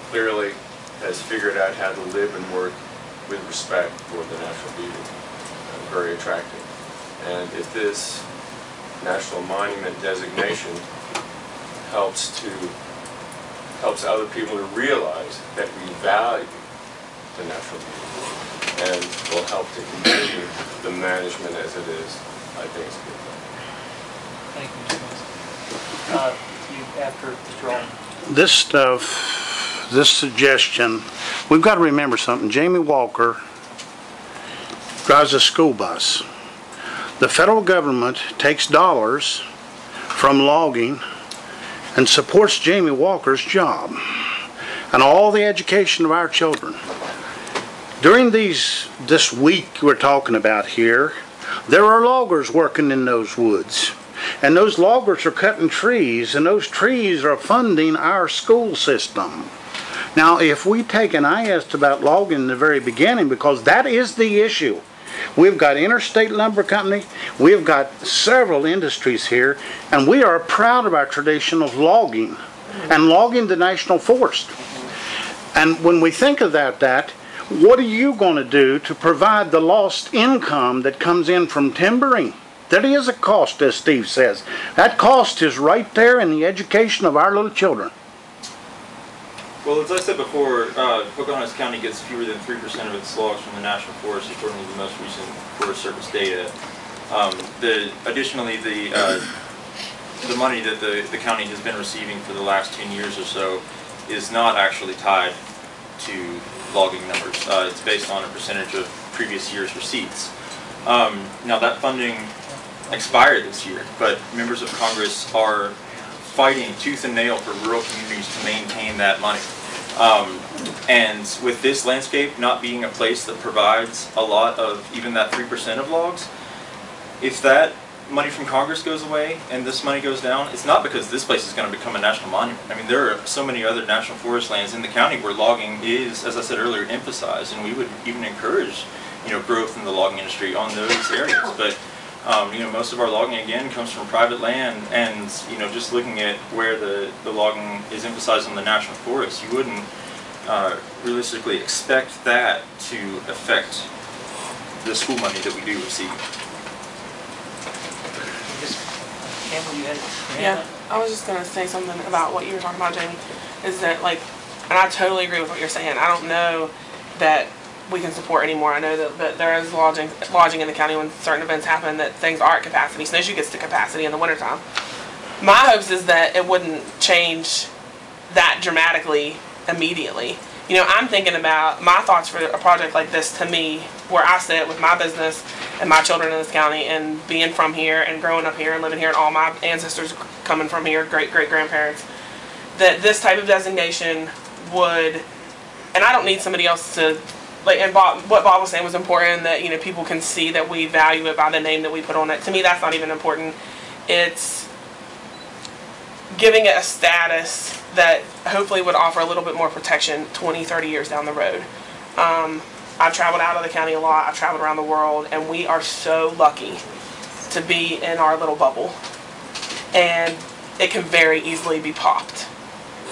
clearly has figured out how to live and work with respect for the natural beauty. Very attractive. And if this national monument designation helps other people to realize that we value the natural beauty and will help to continue the management as it is, I think it's a good thing. Thank you, Mr. You after Mr. Alden. This stuff, this suggestion, we've got to remember something. Jamie Walker drives a school bus. The federal government takes dollars from logging and supports Jamie Walker's job and all the education of our children. During this week we're talking about here, there are loggers working in those woods. And those loggers are cutting trees, and those trees are funding our school system. Now, if we take, and I asked about logging in the very beginning, because that is the issue. We've got Interstate Lumber Company, we've got several industries here, and we are proud of our tradition of logging, and logging the national forest. And when we think about that, what are you going to do to provide the lost income that comes in from timbering? That is a cost, as Steve says. That cost is right there in the education of our little children. Well, as I said before, Pocahontas County gets fewer than 3% of its logs from the National Forest, according to the most recent Forest Service data. Additionally, the money that the county has been receiving for the last 10 years or so is not actually tied to logging numbers. It's based on a percentage of previous year's receipts. Now, that funding expired this year, but members of Congress are fighting tooth and nail for rural communities to maintain that money. And with this landscape not being a place that provides a lot of even that 3% of logs, if that money from Congress goes away and this money goes down, it's not because this place is going to become a national monument. I mean, there are so many other national forest lands in the county where logging is, as I said earlier, emphasized, and we would even encourage, growth in the logging industry on those areas. But most of our logging, again, comes from private land, and, just looking at where the logging is emphasized on the national forest, you wouldn't realistically expect that to affect the school money that we do receive. Yeah, I was just going to say something about what you were talking about, Jamie, is that, and I totally agree with what you're saying. I don't know that we can support anymore. I know that there is lodging in the county when certain events happen, that things are at capacity. Snowshoe gets to capacity in the wintertime. My hopes is that it wouldn't change that dramatically immediately. I'm thinking about my thoughts for a project like this, to me, where I sit with my business and my children in this county, and being from here and growing up here and living here, and all my ancestors coming from here, great-great-grandparents, that this type of designation would, and I don't need somebody else to, and what Bob was saying was important, that people can see that we value it by the name that we put on it. To me, that's not even important. It's giving it a status that hopefully would offer a little bit more protection 20, 30 years down the road. I've traveled out of the county a lot. I've traveled around the world, and we are so lucky to be in our little bubble. And it can very easily be popped.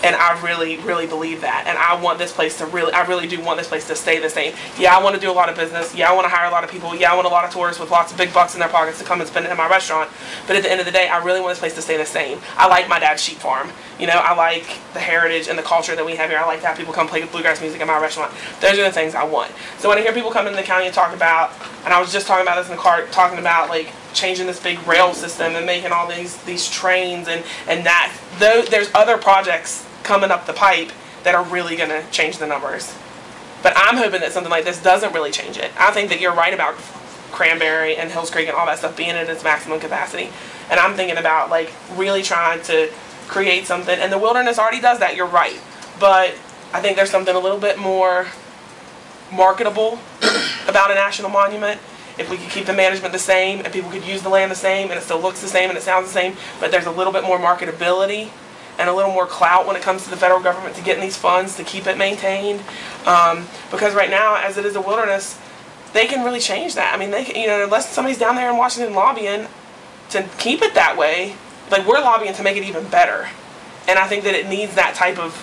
And I really, really believe that. And I want this place to I really do want this place to stay the same. Yeah, I want to do a lot of business. Yeah, I want to hire a lot of people. Yeah, I want a lot of tourists with lots of big bucks in their pockets to come and spend it in my restaurant. But at the end of the day, I really want this place to stay the same. I like my dad's sheep farm. I like the heritage and the culture that we have here. I like to have people come play bluegrass music in my restaurant. Those are the things I want. So when I hear people come into the county and talk about, and I was just talking about this in the car, talking about changing this big rail system and making all these trains and that, there's other projects coming up the pipe that are really going to change the numbers. But I'm hoping that something like this doesn't really change it. I think that you're right about Cranberry and Hills Creek and all that stuff being at its maximum capacity. And I'm thinking about really trying to create something, and the wilderness already does that, you're right. But I think there's something a little bit more marketable about a national monument. If we could keep the management the same, and people could use the land the same, and it still looks the same and it sounds the same, but there's a little bit more marketability and a little more clout when it comes to the federal government to getting these funds to keep it maintained. Because right now, as it is a wilderness, they can really change that. I mean, they can, unless somebody's down there in Washington lobbying to keep it that way, we're lobbying to make it even better. And I think that it needs that type of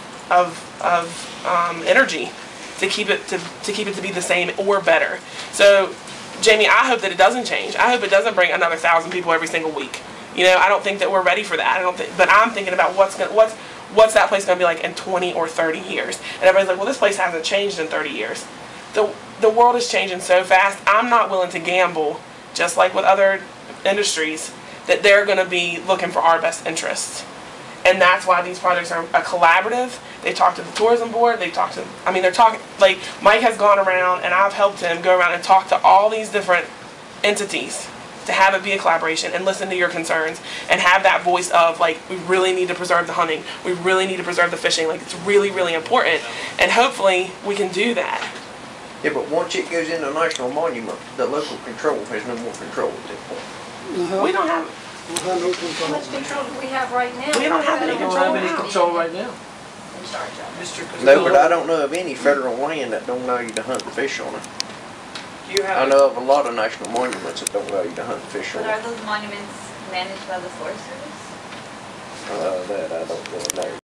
energy to keep it to be the same or better. So, Jamie, I hope that it doesn't change. I hope it doesn't bring another 1,000 people every single week. You know, I don't think that we're ready for that. But I'm thinking about what's that place going to be like in 20 or 30 years. And everybody's like, well, this place hasn't changed in 30 years. The world is changing so fast. I'm not willing to gamble, just like with other industries, that they're going to be looking for our best interests. And that's why these projects are a collaborative. They talk to the tourism board. They're talking, like Mike has gone around and I've helped him go around and talk to all these different entities to have it be a collaboration and listen to your concerns and have that voice of like, we really need to preserve the hunting. We really need to preserve the fishing. Like, it's really, really important. And hopefully we can do that. Yeah, but once it goes into a national monument, the local control has no more control at this point. We don't have, How much control do we have right now? We don't have any We don't have any control right now. In charge of it. Mr. No, but I don't know of any federal land that don't allow you to hunt and fish on it. I know of a lot of national monuments that don't allow you to hunt and fish on But are it. those monuments managed by the Forest Service? That I don't really know.